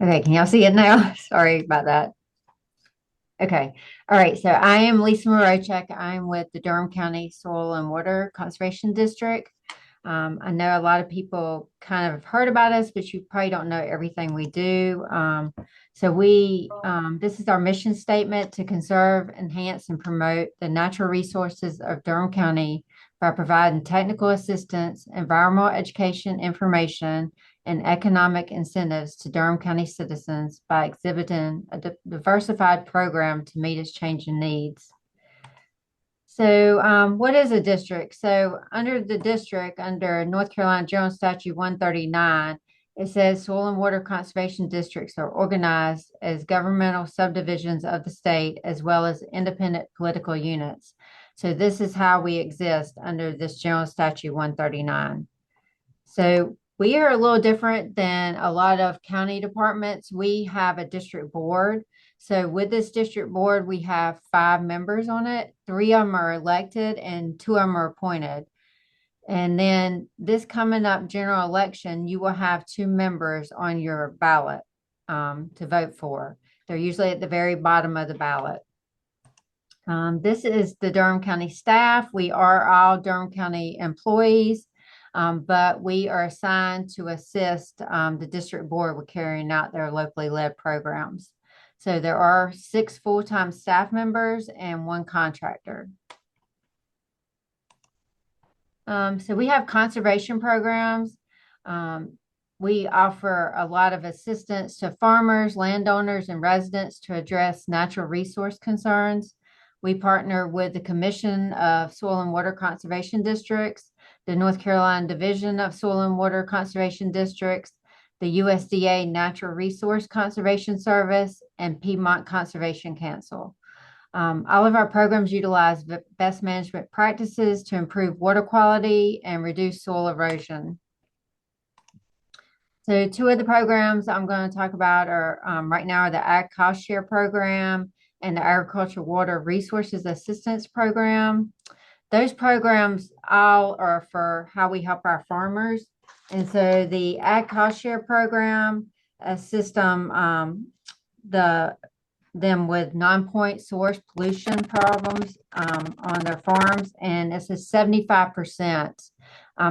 Okay, can y'all see it now? Sorry about that. Okay. All right. So I am Lisa Marochak. I'm with the Durham County Soil and Water Conservation District. I know a lot of people kind of have heard about us, but you probably don't know everything we do. This is our mission statement to conserve, enhance, and promote the natural resources of Durham County by providing technical assistance, environmental education, information, and economic incentives to Durham County citizens by exhibiting a diversified program to meet its changing needs. What is a district? So, under the district, under North Carolina General Statute 139, it says soil and water conservation districts are organized as governmental subdivisions of the state as well as independent political units. So, this is how we exist under this General Statute 139. So we are a little different than a lot of county departments. We have a district board. So with this district board, we have 5 members on it. 3 of them are elected and 2 of them are appointed. And then this coming up general election, you will have 2 members on your ballot to vote for. They're usually at the very bottom of the ballot. This is the Durham County staff. We are all Durham County employees, but we are assigned to assist the district board with carrying out their locally led programs. So there are 6 full-time staff members and 1 contractor. So we have conservation programs. We offer a lot of assistance to farmers, landowners, and residents to address natural resource concerns. We partner with the Commission of Soil and Water Conservation Districts, the North Carolina Division of Soil and Water Conservation Districts, the USDA Natural Resource Conservation Service, and Piedmont Conservation Council. All of our programs utilize best management practices to improve water quality and reduce soil erosion. So 2 of the programs I'm going to talk about are right now are the Ag Cost Share Program and the Agricultural Water Resources Assistance Program. Those programs all are for how we help our farmers. And so the Ag Cost Share Program assists them with non-point source pollution problems on their farms, and it's a 75%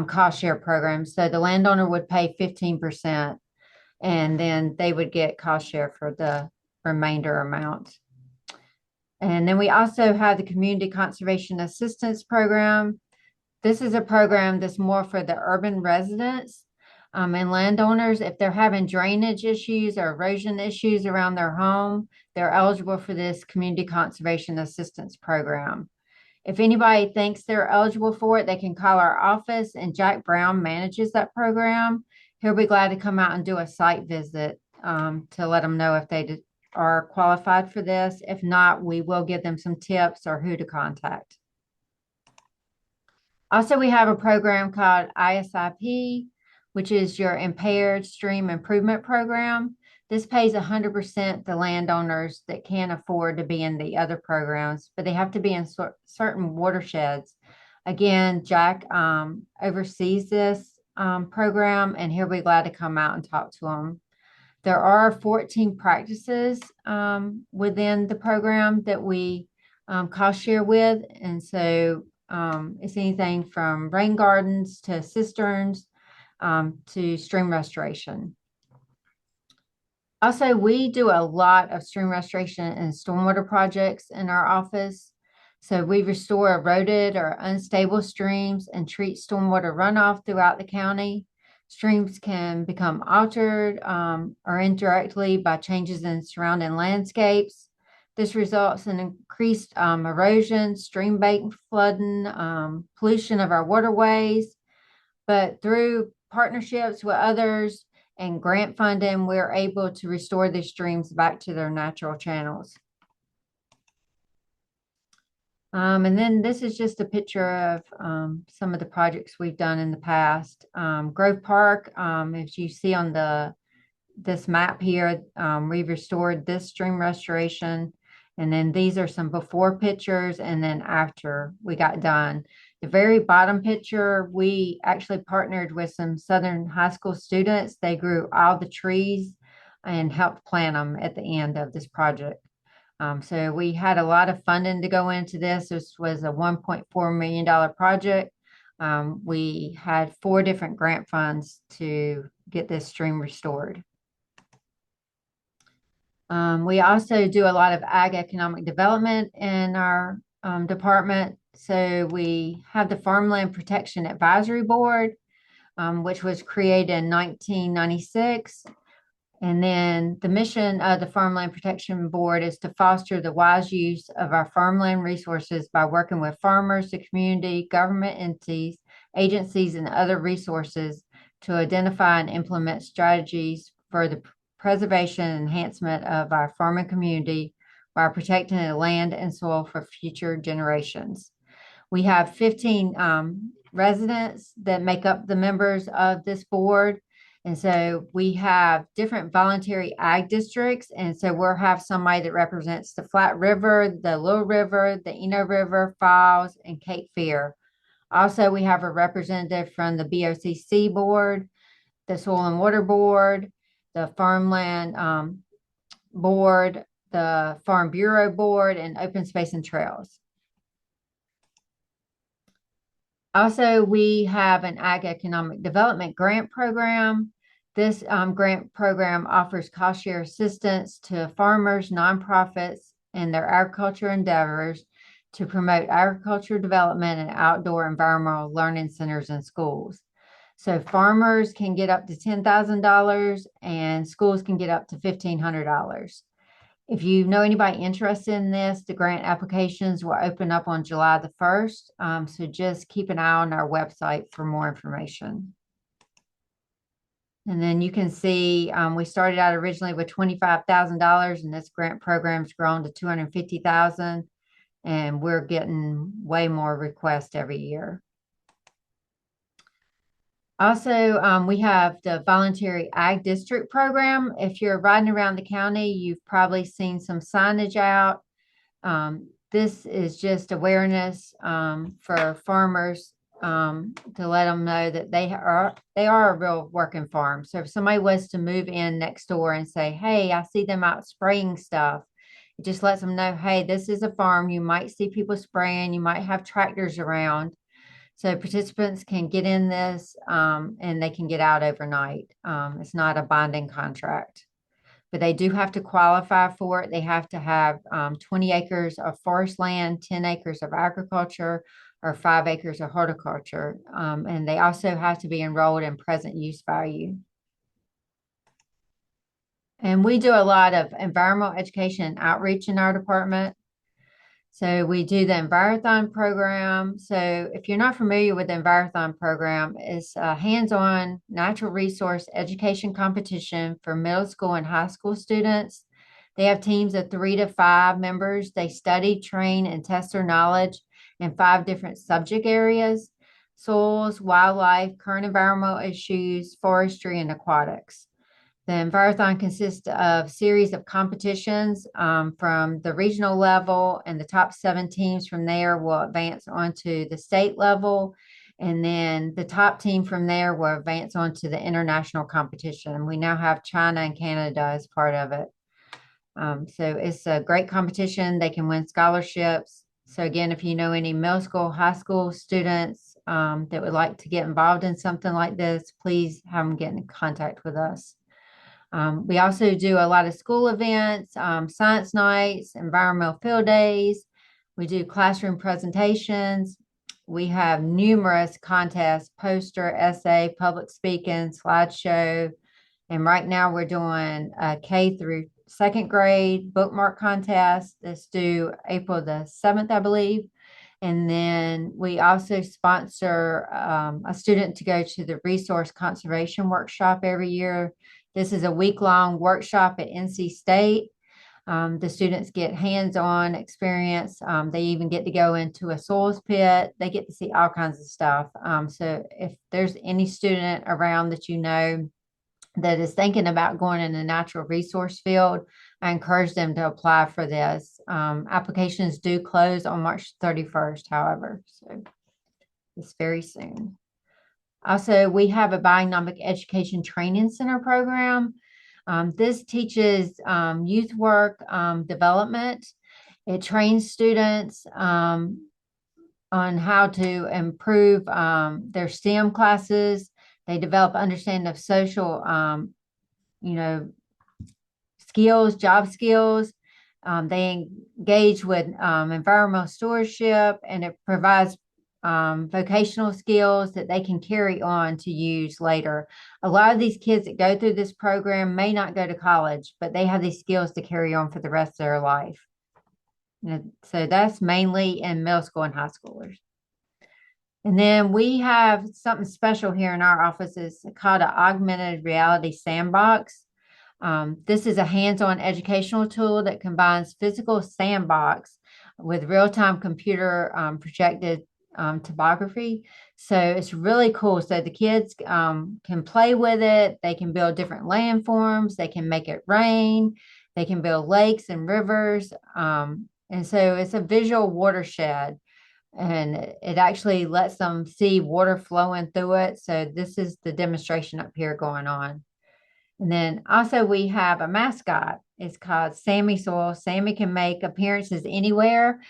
cost share program. So the landowner would pay 15%, and then they would get cost share for the remainder amount. And then we also have the Community Conservation Assistance Program. This is a program that's more for the urban residents and landowners. If they're having drainage issues or erosion issues around their home, they're eligible for this Community Conservation Assistance Program. If anybody thinks they're eligible for it, they can call our office, and Jack Brown manages that program. He'll be glad to come out and do a site visit to let them know if they are qualified for this. If not, we will give them some tips or who to contact. Also, we have a program called ISIP, which is your Impaired Stream Improvement Program. This pays 100% the landowners that can't afford to be in the other programs, but they have to be in certain watersheds. Again, Jack oversees this program, and he'll be glad to come out and talk to them. There are 14 practices within the program that we cost share with. And so it's anything from rain gardens to cisterns to stream restoration. Also, we do a lot of stream restoration and stormwater projects in our office. So we restore eroded or unstable streams and treat stormwater runoff throughout the county. Streams can become altered or indirectly by changes in surrounding landscapes. This results in increased erosion, stream bank flooding, pollution of our waterways. But through partnerships with others and grant funding, we're able to restore these streams back to their natural channels. And then this is just a picture of some of the projects we've done in the past. Grove Park, as you see on this map here, we've restored this stream restoration. And then these are some before pictures and then after we got done. The very bottom picture, we actually partnered with some Southern high school students. They grew all the trees and helped plan them at the end of this project. So we had a lot of funding to go into this. This was a $1.4 million project. We had 4 different grant funds to get this stream restored. We also do a lot of ag economic development in our department. So we have the Farmland Protection Advisory Board, which was created in 1996. And then the mission of the Farmland Protection Board is to foster the wise use of our farmland resources by working with farmers, the community, government entities, agencies, and other resources to identify and implement strategies for the preservation and enhancement of our farming community while protecting the land and soil for future generations. We have 15 residents that make up the members of this board. And so we have different voluntary ag districts. And so we'll have somebody that represents the Flat River, the Little River, the Eno River, Falls, and Cape Fear. Also, we have a representative from the BOCC board, the Soil and Water Board, the Farmland Board, the Farm Bureau Board, and Open Space and Trails. Also, we have an Ag Economic Development Grant Program. This grant program offers cost share assistance to farmers, nonprofits, and their agriculture endeavors to promote agriculture development and outdoor environmental learning centers in schools. So farmers can get up to $10,000 and schools can get up to $1,500. If you know anybody interested in this, the grant applications will open up on July the 1st. So just keep an eye on our website for more information. And then you can see we started out originally with $25,000 and this grant program's grown to $250,000 and we're getting way more requests every year. Also, we have the Voluntary Ag District Program. If you're riding around the county, you've probably seen some signage out. This is just awareness for farmers to let them know that they are a real working farm. So if somebody was to move in next door and say, hey, I see them out spraying stuff, it just lets them know, hey, this is a farm. You might see people spraying. You might have tractors around. So participants can get in this and they can get out overnight. It's not a binding contract, but they do have to qualify for it. They have to have 20 acres of forest land, 10 acres of agriculture, or 5 acres of horticulture. And they also have to be enrolled in present use value. And we do a lot of environmental education and outreach in our department. So we do the Envirothon program. So if you're not familiar with the Envirothon program, it's a hands-on natural resource education competition for middle school and high school students. They have teams of 3 to 5 members. They study, train, and test their knowledge in 5 different subject areas: soils, wildlife, current environmental issues, forestry, and aquatics. The Envirothon consists of a series of competitions from the regional level, and the top 7 teams from there will advance onto the state level. And then the top team from there will advance onto the international competition. We now have China and Canada as part of it. So it's a great competition. They can win scholarships. So again, if you know any middle school, high school students that would like to get involved in something like this, please have them get in contact with us. We also do a lot of school events, science nights, environmental field days. We do classroom presentations. We have numerous contests, poster, essay, public speaking, slideshow. And right now we're doing a K through 2nd grade bookmark contest that's due April the 7th, I believe. And then we also sponsor a student to go to the resource conservation workshop every year. This is a week-long workshop at NC State. The students get hands-on experience. They even get to go into a soils pit. They get to see all kinds of stuff. So if there's any student around that you know that is thinking about going in the natural resource field, I encourage them to apply for this. Applications do close on March 31st, however, so it's very soon. Also, we have a Bionomic Education Training Center program. This teaches youth work development. It trains students on how to improve their STEM classes. They develop understanding of social, you know, skills, job skills. They engage with environmental stewardship, and it provides vocational skills that they can carry on to use later. A lot of these kids that go through this program may not go to college, but they have these skills to carry on for the rest of their life. So that's mainly in middle school and high schoolers. And then we have something special here in our office. It's called an augmented reality sandbox. This is a hands-on educational tool that combines physical sandbox with real-time computer projected topography. So it's really cool. So the kids can play with it. They can build different landforms. They can make it rain. They can build lakes and rivers. And so it's a visual watershed, and it actually lets them see water flowing through it. So this is the demonstration up here going on. And then also we have a mascot. It's called Sammy Soil. Sammy can make appearances anywhere.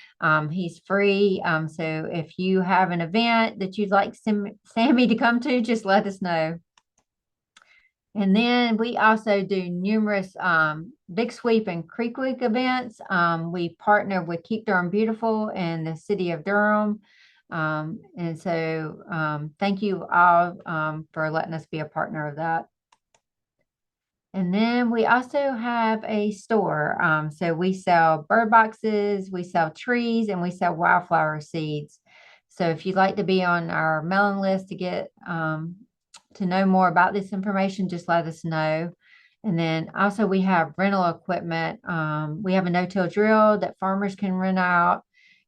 He's free. So if you have an event that you'd like Sammy to come to, just let us know. And then we also do numerous Big Sweep and Creek Week events. We partner with Keep Durham Beautiful and the city of Durham. And so thank you all for letting us be a partner of that. And then we also have a store. So we sell bird boxes, we sell trees, and we sell wildflower seeds. So if you'd like to be on our mailing list to get to know more about this information, just let us know. And then also we have rental equipment. We have a no-till drill that farmers can rent out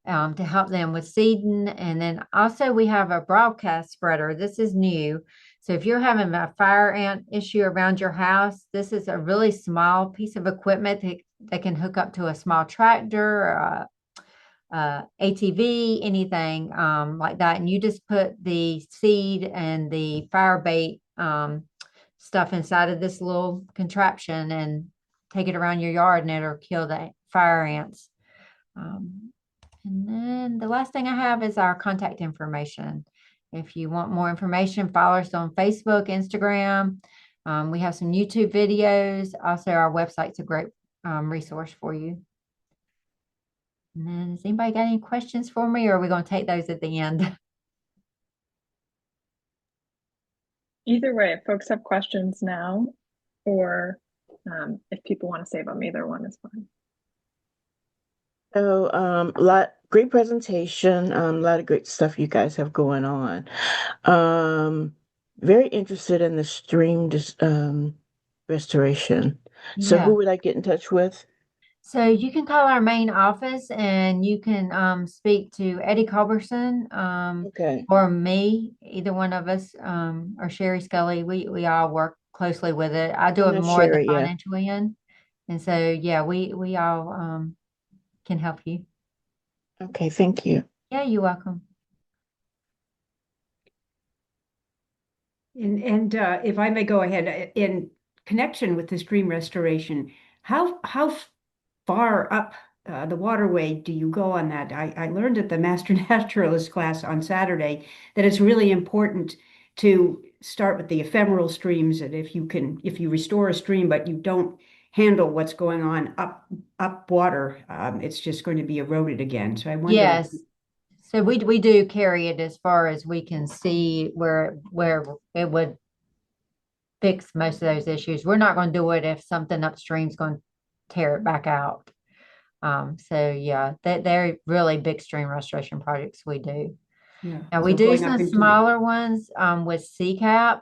to help them with seeding. And then also we have a broadcast spreader. This is new. So if you're having a fire ant issue around your house, this is a really small piece of equipment that can hook up to a small tractor or ATV, anything like that. And you just put the seed and the fire bait stuff inside of this little contraption and take it around your yard, and it'll kill the fire ants. And then the last thing I have is our contact information. If you want more information, follow us on Facebook, Instagram. We have some YouTube videos. Also, our website's a great resource for you. And then has anybody got any questions for me, or are we going to take those at the end? Either way, if folks have questions now, or if people want to save them, either one is fine. So, great presentation, a lot of great stuff you guys have going on. Very interested in the stream restoration. So Yeah. who would I get in touch with? So you can call our main office, and you can speak to Eddie Culberson Okay. or me, either one of us, or Sherry Scully. We all work closely with it. I do I'm it not more at the sure, yeah. financial end. And so, yeah, we all can help you. Okay, thank you. Yeah, you're welcome. And if I may go ahead, in connection with the stream restoration, how far up the waterway do you go on that? I learned at the Master Naturalist class on Saturday that it's really important to start with the ephemeral streams, and if you restore a stream but you don't handle what's going on up water, it's just going to be eroded again. So I wonder. Yes. So we do carry it as far as we can see where it would fix most of those issues. We're not going to do it if something upstream is going to tear it back out. So yeah, they're really big stream restoration projects we do. Yeah. Now we So do going up some into smaller ones with CCAP,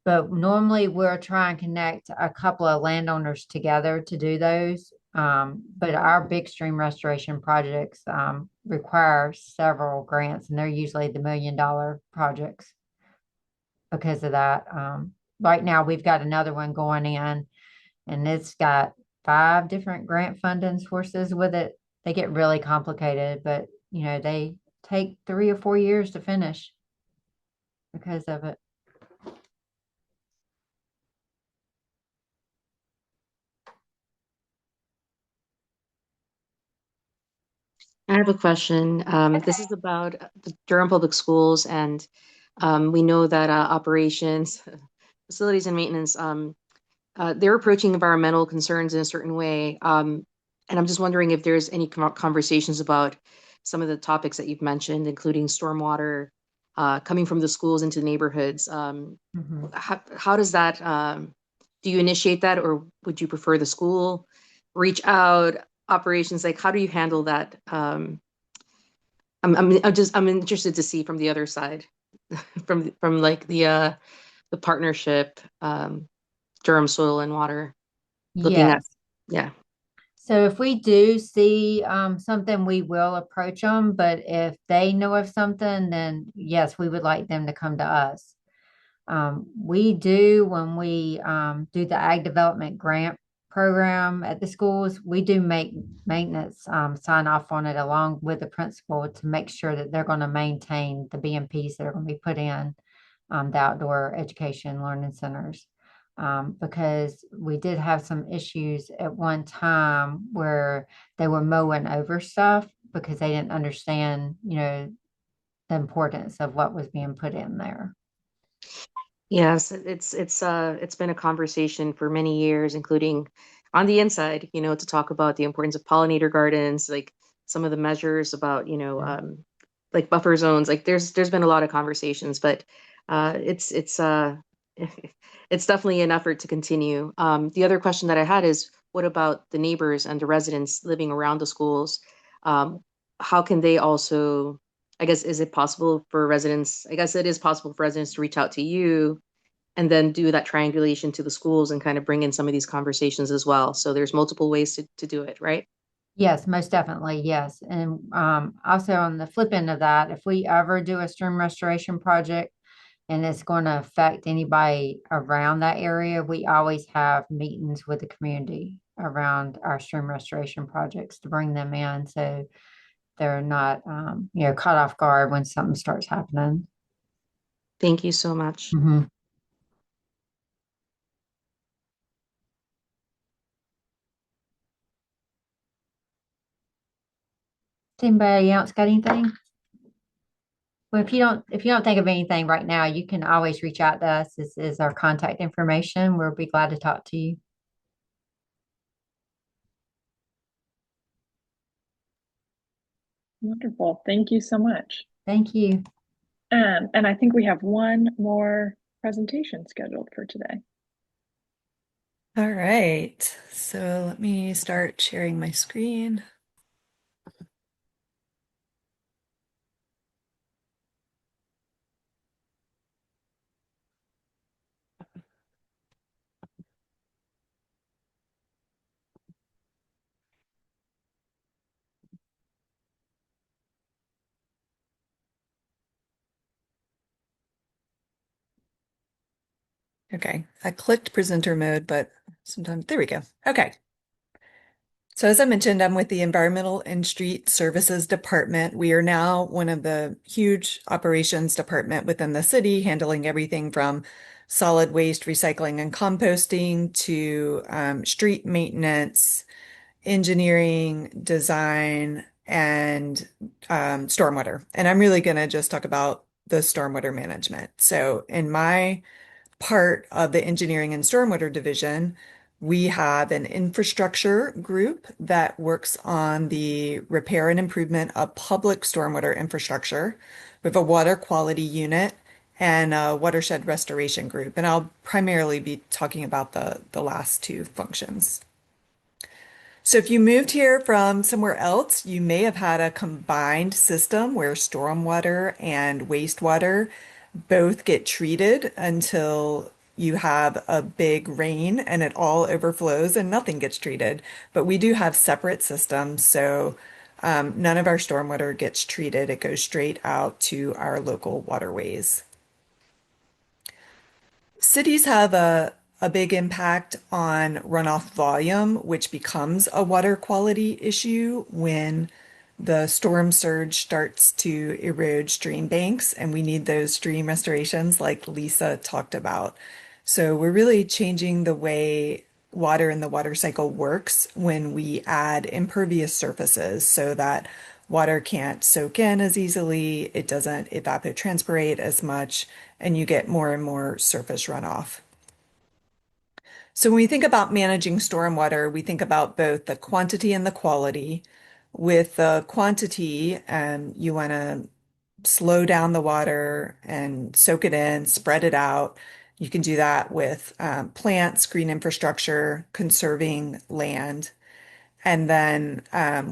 but normally we're trying to connect a couple of landowners together to do those. But our big stream restoration projects require several grants, and they're usually the $1 million projects because of that. Right now we've got another one going in, and it's got 5 different grant funding sources with it. They get really complicated, but they take 3 or 4 years to finish because of it. I have a question. This is about the Durham Public Schools, and we know that operations, facilities, and maintenance, they're approaching environmental concerns in a certain way. And I'm just wondering if there's any conversations about some of the topics that you've mentioned, including stormwater, coming from the schools into the neighborhoods. Mhm. How does that, do you initiate that, or would you prefer the school reach out? Operations, like how do you handle that? I'm interested to see from the other side, from like the partnership, Durham Soil and Water, looking at, Yes. yeah. So if we do see something, we will approach them. But if they know of something, then yes, we would like them to come to us. We do when we do the ag development grant program at the schools, we do make maintenance sign off on it along with the principal to make sure that they're going to maintain the BMPs that are going to be put in the outdoor education learning centers. Because we did have some issues at one time where they were mowing over stuff because they didn't understand, the importance of what was being put in there. Yes, it's been a conversation for many years, including on the inside, to talk about the importance of pollinator gardens, like some of the measures about, like buffer zones. Like there's been a lot of conversations, but it's it's definitely an effort to continue. The other question that I had is, what about the neighbors and the residents living around the schools? Um, how can they also, I guess, is it possible for residents? I guess it is possible for residents to reach out to you and then do that triangulation to the schools and kind of bring in some of these conversations as well. So there's multiple ways to do it, right? Yes, most definitely. Yes. And also on the flip end of that, if we ever do a stream restoration project and it's going to affect anybody around that area, we always have meetings with the community around our stream restoration projects to bring them in so they're not, caught off guard when something starts happening. Thank you so much. Mhm. Anybody else got anything? Well, if you don't think of anything right now, you can always reach out to us. This is our contact information. We'll be glad to talk to you. Wonderful. Thank you so much. Thank you. And I think we have one more presentation scheduled for today. All right, so let me start sharing my screen. Okay, I clicked presenter mode, but sometimes, there we go. Okay. So as I mentioned, I'm with the Environmental and Street Services Department. We are now one of the huge operations department within the city, handling everything from solid waste recycling and composting to street maintenance, engineering, design, and stormwater. And I'm really going to just talk about the stormwater management. So in my part of the engineering and stormwater division, we have an infrastructure group that works on the repair and improvement of public stormwater infrastructure. We have a water quality unit and a watershed restoration group. And I'll primarily be talking about the last two functions. So if you moved here from somewhere else, you may have had a combined system where stormwater and wastewater both get treated until you have a big rain and it all overflows and nothing gets treated. But we do have separate systems, so none of our stormwater gets treated. It goes straight out to our local waterways. Cities have a big impact on runoff volume, which becomes a water quality issue when the storm surge starts to erode stream banks, and we need those stream restorations like Lisa talked about. So we're really changing the way water in the water cycle works when we add impervious surfaces so that Water can't soak in as easily, it doesn't evapotranspirate as much, and you get more and more surface runoff. So when we think about managing stormwater, we think about both the quantity and the quality. With the quantity, you want to slow down the water and soak it in, spread it out. You can do that with plants, green infrastructure, conserving land. And then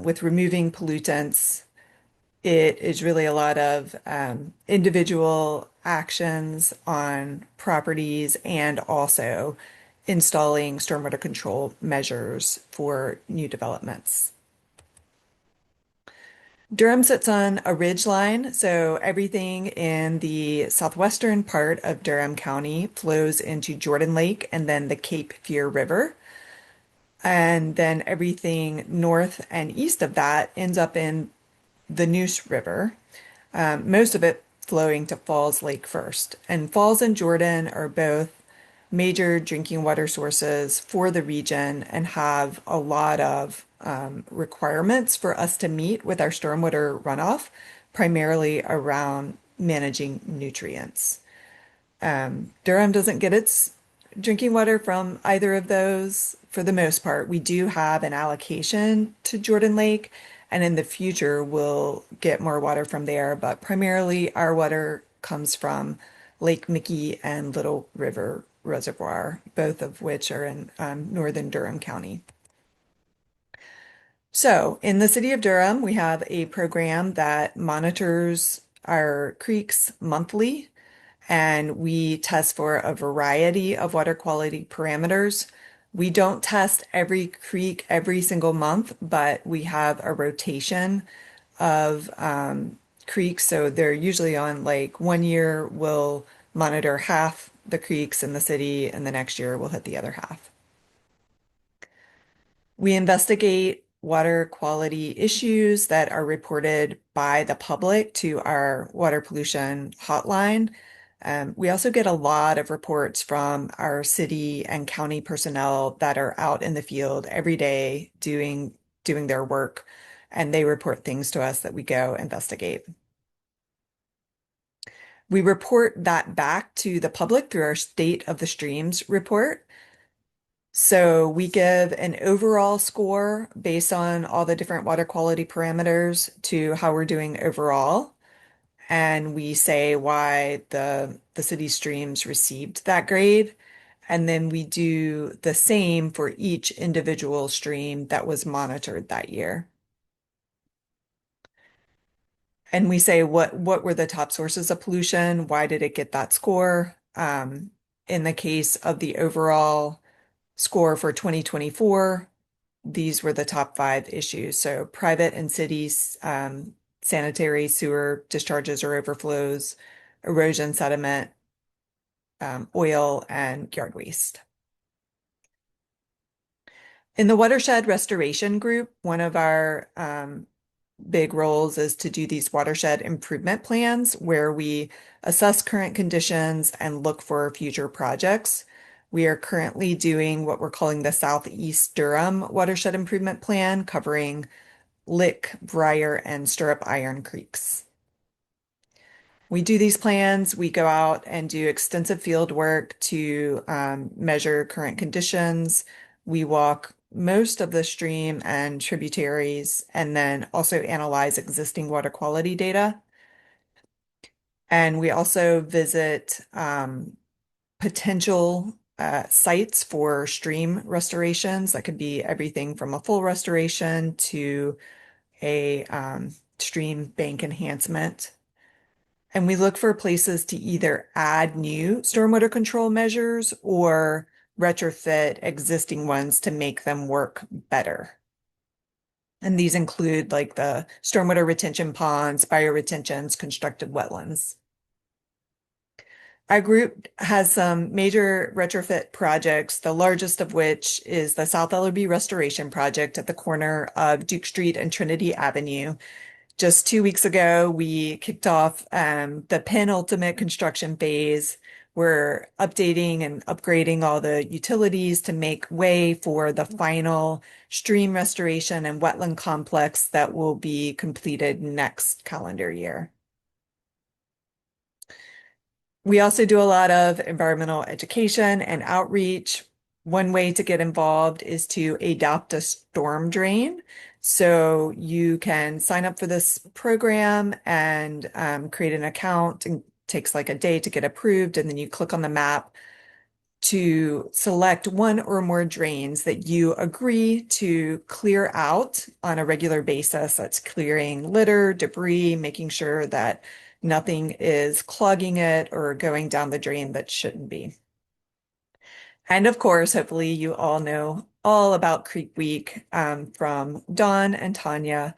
with removing pollutants, it is really a lot of individual actions on properties and also installing stormwater control measures for new developments. Durham sits on a ridge line, so everything in the southwestern part of Durham County flows into Jordan Lake and then the Cape Fear River. And then everything north and east of that ends up in the Neuse River, most of it flowing to Falls Lake first. And Falls and Jordan are both major drinking water sources for the region and have a lot of requirements for us to meet with our stormwater runoff, primarily around managing nutrients. Durham doesn't get its drinking water from either of those for the most part. We do have an allocation to Jordan Lake, and in the future we'll get more water from there, but primarily our water comes from Lake Mickey and Little River Reservoir, both of which are in northern Durham County. So in the city of Durham, we have a program that monitors our creeks monthly, and we test for a variety of water quality parameters. We don't test every creek every single month, but we have a rotation of creeks. So they're usually on like 1 year we'll monitor half the creeks in the city, and the next year we'll hit the other half. We investigate water quality issues that are reported by the public to our water pollution hotline. We also get a lot of reports from our city and county personnel that are out in the field every day doing their work, and they report things to us that we go investigate. We report that back to the public through our State of the Streams report. So we give an overall score based on all the different water quality parameters to how we're doing overall. And we say why the city streams received that grade. And then we do the same for each individual stream that was monitored that year. And we say what were the top sources of pollution? Why did it get that score? In the case of the overall score for 2024, these were the top 5 issues. So private and cities, sanitary sewer discharges or overflows, erosion, sediment, oil, and yard waste. In the watershed restoration group, one of our big roles is to do these watershed improvement plans where we assess current conditions and look for future projects. We are currently doing what we're calling the Southeast Durham Watershed Improvement Plan, covering Lick, Briar, and Stirrup Iron Creeks. We do these plans, we go out and do extensive field work to measure current conditions. We walk most of the stream and tributaries, and then also analyze existing water quality data. And we also visit potential sites for stream restorations. That could be everything from a full restoration to a stream bank enhancement. And we look for places to either add new stormwater control measures or retrofit existing ones to make them work better. And these include like the stormwater retention ponds, bioretentions, constructed wetlands. Our group has some major retrofit projects, the largest of which is the South LRB Restoration Project at the corner of Duke Street and Trinity Avenue. Just 2 weeks ago, we kicked off the penultimate construction phase. We're updating and upgrading all the utilities to make way for the final stream restoration and wetland complex that will be completed next calendar year. We also do a lot of environmental education and outreach. One way to get involved is to adopt a storm drain. So you can sign up for this program and create an account, and it takes like a day to get approved. And then you click on the map to select one or more drains that you agree to clear out on a regular basis. That's clearing litter, debris, making sure that nothing is clogging it or going down the drain that shouldn't be. And of course, hopefully you all know all about Creek Week from Dawn and Tanya.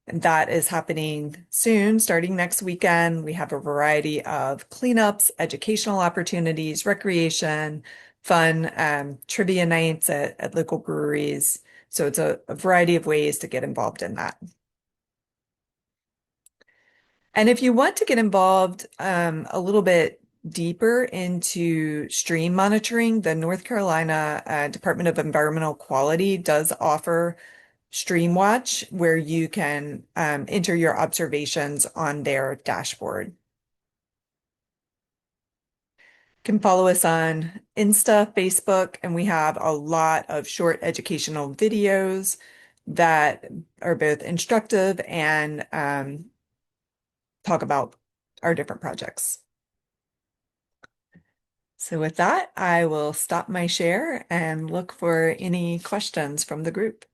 And that is happening soon, starting next weekend. We have a variety of cleanups, educational opportunities, recreation, fun, trivia nights at local breweries. So it's a variety of ways to get involved in that. And if you want to get involved a little bit deeper into stream monitoring, the North Carolina Department of Environmental Quality does offer Stream Watch, where you can enter your observations on their dashboard. You can follow us on Insta, Facebook, and we have a lot of short educational videos that are both instructive and talk about our different projects. So with that, I will stop my share and look for any questions from the group.